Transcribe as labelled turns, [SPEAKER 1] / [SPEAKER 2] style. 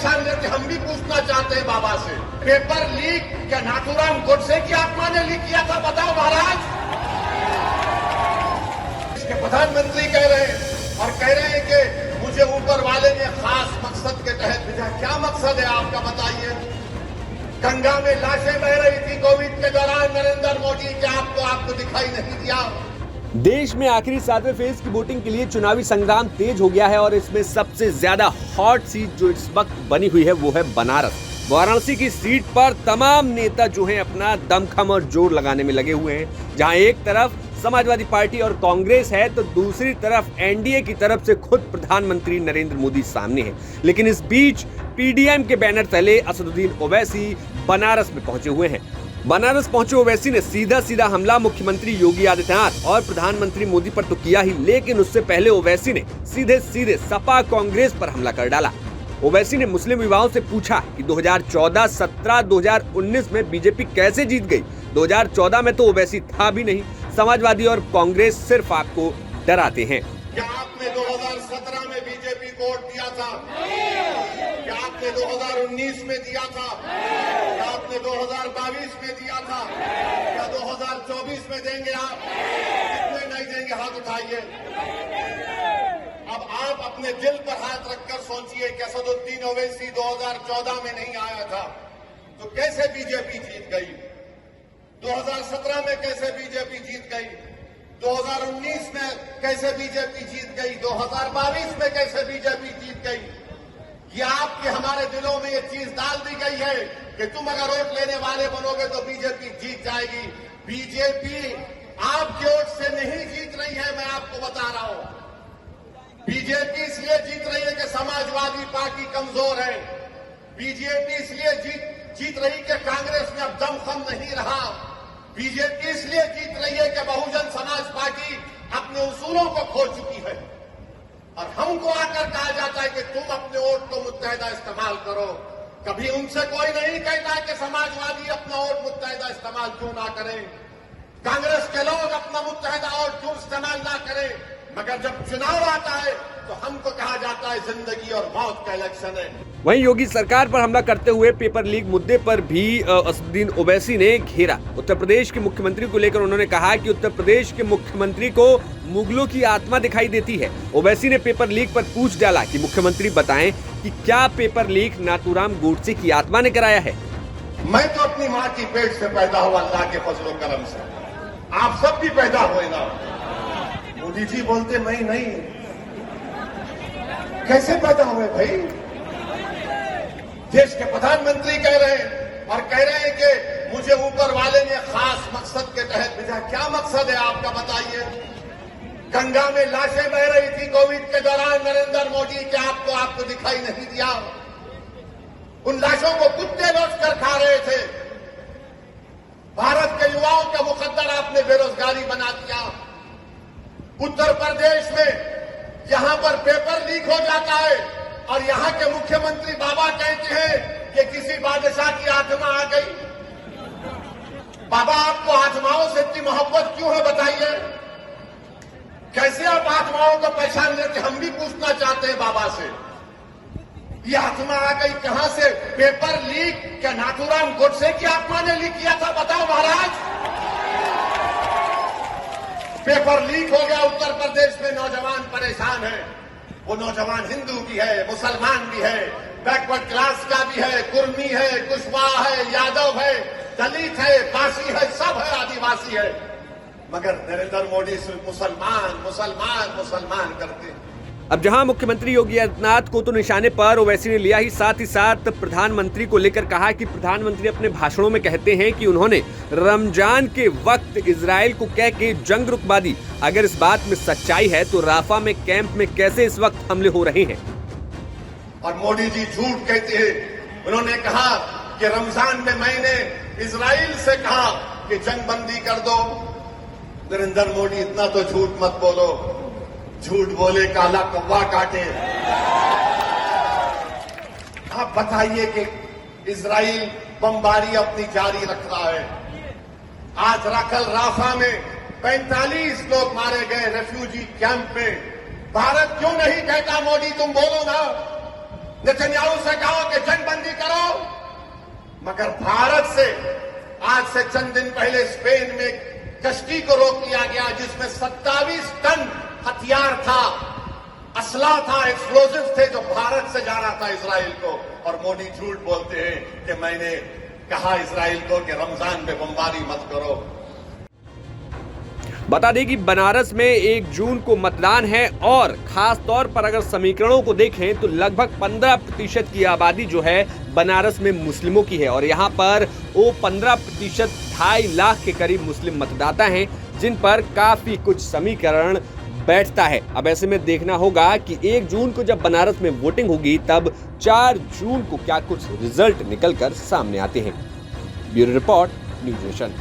[SPEAKER 1] पहचान लेते, हम भी पूछना चाहते हैं बाबा से, पेपर लीक क्या नाथूराम गोडसे की आत्मा ने लीक किया था? बताओ महाराज। इसके प्रधानमंत्री कह रहे हैं और कह रहे हैं कि मुझे ऊपर वाले ने खास मकसद के तहत भेजा। क्या मकसद है आपका, बताइए? गंगा में लाशें बह रही थी कोविड के दौरान, नरेंद्र मोदी, क्या आपको दिखाई नहीं दिया?
[SPEAKER 2] देश में आखिरी 7वें फेज की वोटिंग के लिए चुनावी संग्राम तेज हो गया है और इसमें सबसे ज्यादा हॉट सीट जो इस वक्त बनी हुई है वो है बनारस। वाराणसी की सीट पर तमाम नेता जो हैं अपना दमखम और जोर लगाने में लगे हुए हैं। जहां एक तरफ समाजवादी पार्टी और कांग्रेस है तो दूसरी तरफ एनडीए की तरफ से खुद प्रधानमंत्री नरेंद्र मोदी सामने है। लेकिन इस बीच पीडीएम के बैनर तले असदुद्दीन ओवैसी बनारस में पहुंचे हुए हैं। बनारस पहुंचे ओवैसी ने सीधा हमला मुख्यमंत्री योगी आदित्यनाथ और प्रधानमंत्री मोदी पर तो किया ही, लेकिन उससे पहले ओवैसी ने सीधे सपा कांग्रेस पर हमला कर डाला। ओवैसी ने मुस्लिम युवाओं से पूछा कि 2014, 17, 2019 में बीजेपी कैसे जीत गई। 2014 में तो ओवैसी था भी नहीं। समाजवादी और कांग्रेस सिर्फ आपको डराते हैं।
[SPEAKER 1] क्या आपने 2017 में बीजेपी को वोट दिया था? क्या आपने 2019 में दिया था? क्या आपने 2022 में दिया था? क्या 2024 में देंगे आप? कितने नहीं देंगे, हाथ उठाइए। अब आप अपने दिल पर हाथ रखकर सोचिए कि असदुद्दीन ओवैसी 2014 में नहीं आया था तो कैसे बीजेपी जीत गई? 2017 में कैसे बीजेपी जीत गई? 2019 में कैसे बीजेपी जीत गई? 2022 में कैसे बीजेपी जीत गई? ये आपके हमारे दिलों में ये चीज डाल दी गई है कि तुम अगर वोट लेने वाले बनोगे तो बीजेपी जीत जाएगी। बीजेपी आपके वोट से नहीं जीत रही है, मैं आपको बता रहा हूं। बीजेपी इसलिए जीत रही है कि समाजवादी पार्टी कमजोर है। बीजेपी इसलिए जीत रही कि कांग्रेस में अब दमखम नहीं रहा। बीजेपी इसलिए जीत रही है कि बहुजन समाज पार्टी अपने उसूलों को खो चुकी है और हमको आकर कहा जाता है कि तुम अपने वोट को मुत्तहदा इस्तेमाल करो। कभी उनसे कोई नहीं कहता कि समाजवादी अपना वोट मुत्तहदा इस्तेमाल क्यों ना करें, कांग्रेस के लोग अपना मुत्तहदा वोट क्यों इस्तेमाल ना करें, मगर जब चुनाव आता है तो हमको कहा जाता है जिंदगी और मौत का इलेक्शन है।
[SPEAKER 2] वहीं योगी सरकार पर हमला करते हुए पेपर लीक मुद्दे पर भी असदुद्दीन ओवैसी ने घेरा। उत्तर प्रदेश के मुख्यमंत्री को लेकर उन्होंने कहा कि उत्तर प्रदेश के मुख्यमंत्री को मुगलों की आत्मा दिखाई देती है। ओवैसी ने पेपर लीक पर पूछ डाला कि मुख्यमंत्री बताएं कि क्या पेपर लीक नाथूराम गोडसे की आत्मा ने कराया है।
[SPEAKER 1] मैं तो अपनी माँ की पेट से पैदा हुआ, अल्लाह के फजलो करम से। आप सब भी पैदा हुए ना। मोदी जी बोलते मैं नहीं, कैसे पैदा हुए भाई? देश के प्रधानमंत्री कह रहे हैं और कह रहे हैं कि मुझे ऊपर वाले ने खास मकसद के तहत भेजा। क्या मकसद है आपका, बताइए? गंगा में लाशें बह रही थी कोविड के दौरान, नरेंद्र मोदी, क्या आपको दिखाई नहीं दिया? उन लाशों को कुत्ते नोच कर खा रहे थे। भारत के युवाओं का मुकद्दर आपने बेरोजगारी बना दिया। उत्तर प्रदेश में यहां पर पेपर लीक हो जाता है और यहां के मुख्यमंत्री बाबा कहते हैं कि किसी बादशाह की आत्मा आ गई। बाबा, आपको आत्माओं से इतनी मोहब्बत क्यों है, बताइए? कैसे आप आत्माओं को पहचान लेते? हम भी पूछना चाहते हैं बाबा से। ये आत्मा आ गई कहां से? पेपर लीक क्या नाथूराम गोडसे की आत्मा ने लीक किया था? बताओ महाराज। पेपर लीक हो गया, उत्तर प्रदेश में नौजवान परेशान है। वो नौजवान हिंदू भी है, मुसलमान भी है, बैकवर्ड क्लास का भी है, कुर्मी है, कुशवाहा है, यादव है, दलित है, पासी है, सब है, आदिवासी है, मगर नरेंद्र मोदी सिर्फ मुसलमान करते हैं।
[SPEAKER 2] अब जहां मुख्यमंत्री योगी आदित्यनाथ को तो निशाने पर ओवैसी ने लिया ही, साथ ही साथ प्रधानमंत्री को लेकर कहा कि प्रधानमंत्री अपने भाषणों में कहते हैं कि उन्होंने रमजान के वक्त इजराइल को कह के जंग रुकवा दी। अगर इस बात में सच्चाई है तो राफा में कैंप में कैसे इस वक्त हमले हो रहे हैं?
[SPEAKER 1] और मोदी जी झूठ कहते हैं। उन्होंने कहा कि रमजान में मैंने इजराइल से कहा कि जंग बंदी कर दो। नरेंद्र मोदी, इतना तो झूठ मत बोलो, झूठ बोले काला कौवा काटे। आप बताइए कि इजराइल बमबारी अपनी जारी रख रहा है। आज कल राफा में 45 लोग मारे गए रेफ्यूजी कैंप में। भारत क्यों नहीं कहता? मोदी, तुम बोलो ना। नेतन्याहू से कहो कि जंगबंदी करो, मगर भारत से आज से चंद दिन पहले स्पेन में कश्ती को रोक लिया गया जिसमें 27 टन हथियार था, असला था, एक्सप्लोजिव थे जो भारत से जा रहा था इजराइल को। और मोदी झूठ बोलते हैं कि मैंने कहा इजराइल को कि रमजान में बमबारी मत करो।
[SPEAKER 2] बता दें कि बनारस में 1 जून को मतदान है और खास तौर पर अगर समीकरणों को देखें तो लगभग 15% की आबादी जो है बनारस में मुस्लिमों की है और यहाँ पर वो 15% 2.5 लाख के करीब मुस्लिम मतदाता हैं जिन पर काफी कुछ समीकरण बैठता है। अब ऐसे में देखना होगा कि 1 जून को जब बनारस में वोटिंग होगी तब 4 जून को क्या कुछ रिजल्ट निकलकर सामने आते हैं। Bureau report, news nation.